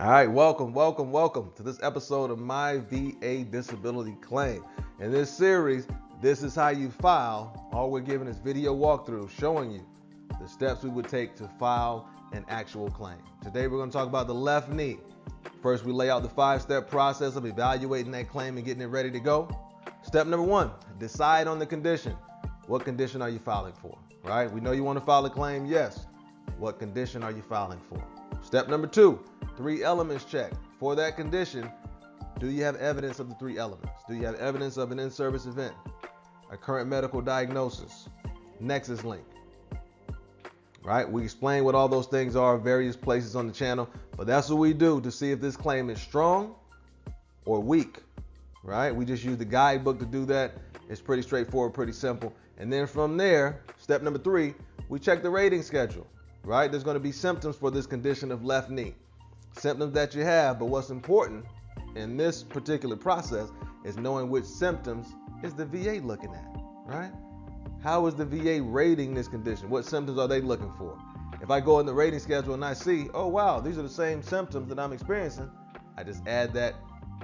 All right, welcome to this episode of My VA Disability Claim. In this series, this is how you file. All we're giving is video walkthrough showing you the steps we would take to file an actual claim. Today we're going to talk about the left knee. First, we lay out the 5-step process of evaluating that claim and getting it ready to go. Step number 1, decide on the condition. What condition are you filing for? Right? We know you want to file a claim, yes. What condition are you filing for? Step number 2, 3 elements check. For that condition, do you have evidence of the 3 elements? Do you have evidence of an in-service event, a current medical diagnosis, Nexus link? Right? We explain what all those things are various places on the channel, but that's what we do to see if this claim is strong or weak. Right? We just use the guidebook to do that. It's pretty straightforward, pretty simple. And then from there, step number 3, we check the rating schedule. Right? There's going to be symptoms for this condition of left knee. Symptoms that you have, but what's important in this particular process is knowing which symptoms is the VA looking at, right? How is the VA rating this condition? What symptoms are they looking for? If I go in the rating schedule and I see, oh wow, these are the same symptoms that I'm experiencing, I just add that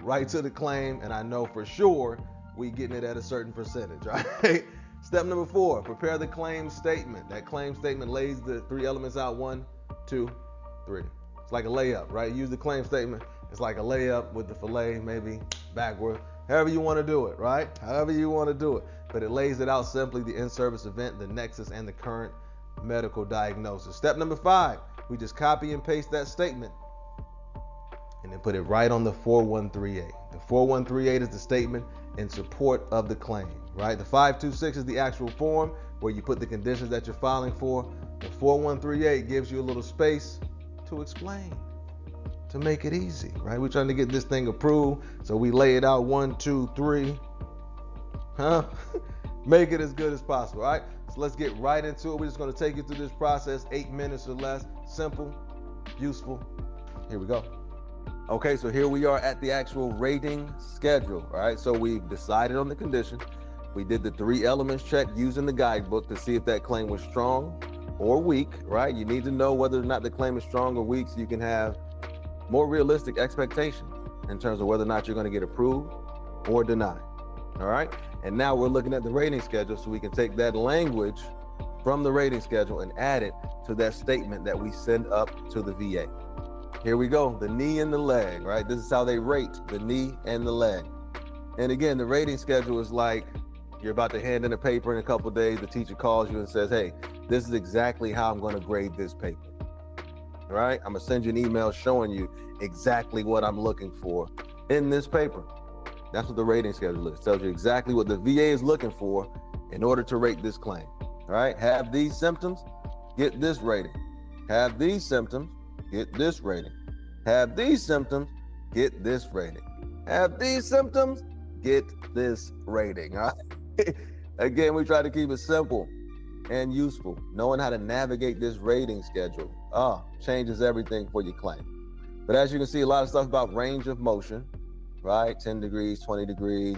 right to the claim and I know for sure we getting it at a certain percentage, right? Step number 4, prepare the claim statement. That claim statement lays the 3 elements out, 1, 2, 3. It's like a layup, right? Use the claim statement. It's like a layup with the fillet, maybe backward. However you want to do it, right? However you want to do it. But it lays it out simply, the in-service event, the nexus, and the current medical diagnosis. Step number 5, we just copy and paste that statement and then put it right on the 4138. The 4138 is the statement in support of the claim, right? The 526 is the actual form where you put the conditions that you're filing for. The 4138 gives you a little space to explain, to make it easy, right? We're trying to get this thing approved, so we lay it out 1, 2, 3, make it as good as possible, all right? So let's get right into it. We're just going to take you through this process, 8 minutes or less, simple, useful. Here we go. Okay, so here we are at the actual rating schedule, all right? So we've decided on the condition. We did the 3 elements check using the guidebook to see if that claim was strong or weak, right? You need to know whether or not the claim is strong or weak so you can have more realistic expectation in terms of whether or not you're going to get approved or denied, all right? And now we're looking at the rating schedule so we can take that language from the rating schedule and add it to that statement that we send up to the VA. Here we go, the knee and the leg, right? This is how they rate the knee and the leg. And again, the rating schedule is like you're about to hand in a paper in a couple of days, the teacher calls you and says, hey, this is exactly how I'm going to grade this paper. All right? I'm going to send you an email showing you exactly what I'm looking for in this paper. That's what the rating schedule is. It tells you exactly what the VA is looking for in order to rate this claim. All right? Have these symptoms, get this rating. Have these symptoms, get this rating. Have these symptoms, get this rating. Have these symptoms, get this rating. All right? Again, we try to keep it simple and useful. Knowing how to navigate this rating schedule changes everything for your claim. But as you can see, a lot of stuff about range of motion, right? 10 degrees, 20 degrees,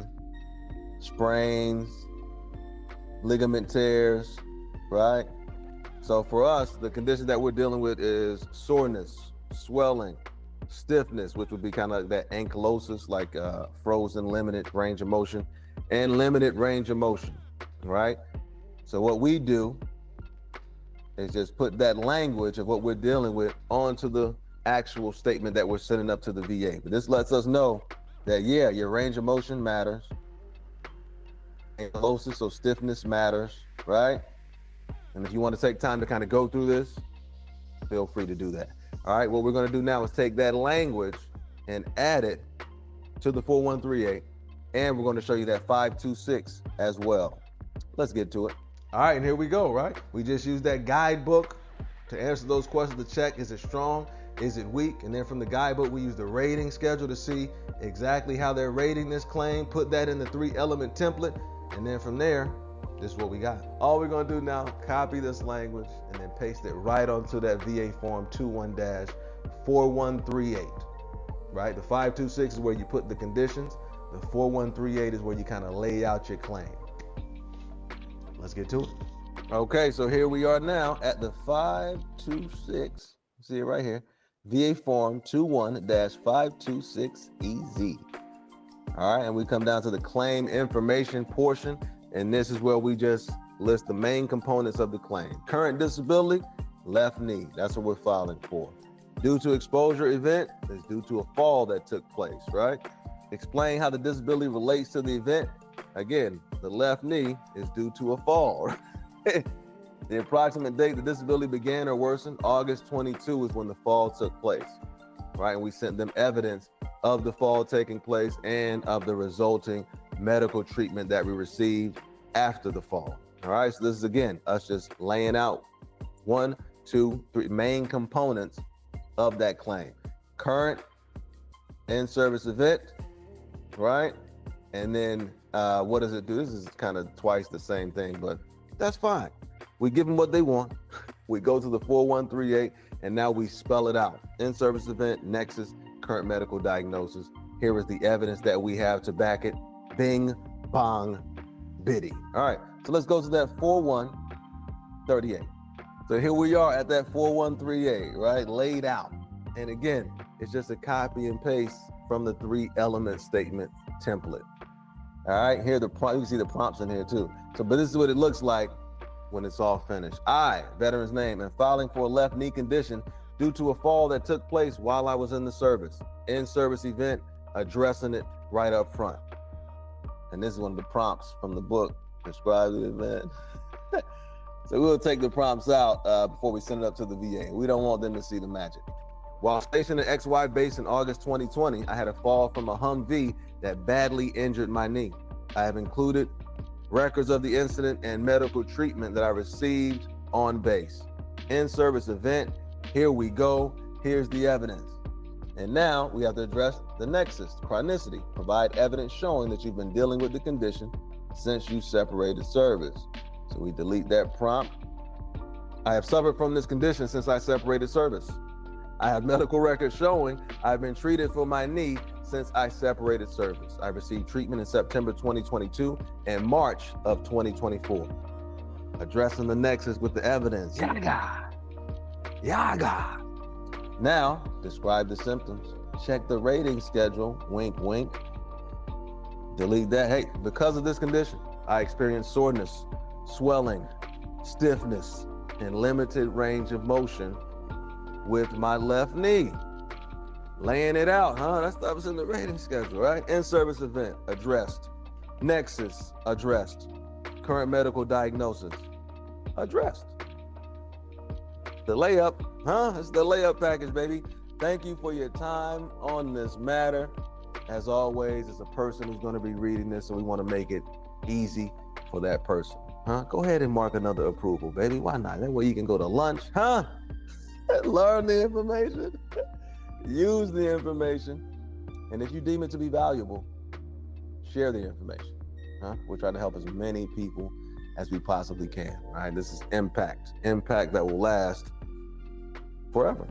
sprains, ligament tears, right? So for us, the condition that we're dealing with is soreness, swelling, stiffness, which would be kind of like that ankylosis, like frozen limited range of motion, and limited range of motion, right? So what we do is just put that language of what we're dealing with onto the actual statement that we're sending up to the VA. But this lets us know that, yeah, your range of motion matters. Ankylosis, so stiffness matters, right? And if you want to take time to kind of go through this, feel free to do that. All right, what we're going to do now is take that language and add it to the 4138, and we're going to show you that 526 as well. Let's get to it. All right, and here we go, right? We just used that guidebook to answer those questions to check, is it strong, is it weak? And then from the guidebook, we use the rating schedule to see exactly how they're rating this claim, put that in the 3-element template, and then from there, this is what we got. All we're gonna do now, copy this language and then paste it right onto that VA form 21-4138, right? The 526 is where you put the conditions. The 4138 is where you kind of lay out your claim. Let's get to it. Okay, so here we are now at the 526. See it right here. VA Form 21-526EZ. All right, and we come down to the claim information portion, and this is where we just list the main components of the claim. Current disability, left knee, that's what we're filing for. Due to exposure event is due to a fall that took place, right? Explain how the disability relates to the event. Again, the left knee is due to a fall. The approximate date the disability began or worsened, August 22 is when the fall took place, right? And we sent them evidence of the fall taking place and of the resulting medical treatment that we received after the fall. All right, so this is, again, us just laying out 1, 2, 3 main components of that claim. Current in-service event, right? And then what does it do? This is kind of twice the same thing, but that's fine. We give them what they want. We go to the 4138, and now we spell it out. In-service event, Nexus, current medical diagnosis. Here is the evidence that we have to back it. Bing, bong, biddy. All right, so let's go to that 4138. So here we are at that 4138, right? Laid out. And again, it's just a copy and paste from the 3-element statement template. All right, here you can see the prompts in here too. So, but this is what it looks like when it's all finished. I, veteran's name, and filing for a left knee condition due to a fall that took place while I was in the service. In-service event, addressing it right up front. And this is one of the prompts from the book, Describe the Event. So we'll take the prompts out before we send it up to the VA. We don't want them to see the magic. While stationed at XY base in August 2020, I had a fall from a Humvee that badly injured my knee. I have included records of the incident and medical treatment that I received on base. In-service event, here we go. Here's the evidence. And now we have to address the nexus, chronicity. Provide evidence showing that you've been dealing with the condition since you separated service. So we delete that prompt. I have suffered from this condition since I separated service. I have medical records showing I've been treated for my knee since I separated service. I received treatment in September 2022 and March of 2024. Addressing the nexus with the evidence. Yaga. Yaga. Now, describe the symptoms. Check the rating schedule. Wink, wink. Delete that. Hey, because of this condition, I experienced soreness, swelling, stiffness, and limited range of motion with my left knee. Laying it out, huh? That stuff is in the rating schedule, right? In-service event, addressed. Nexus, addressed. Current medical diagnosis, addressed. The layup, huh? It's the layup package, baby. Thank you for your time on this matter. As always, it's a person who's going to be reading this, so we want to make it easy for that person, huh? Go ahead and mark another approval, baby. Why not? That way you can go to lunch, huh? Learn the information, use the information, and if you deem it to be valuable, share the information, huh? We're trying to help as many people as we possibly can, right? This is impact that will last forever.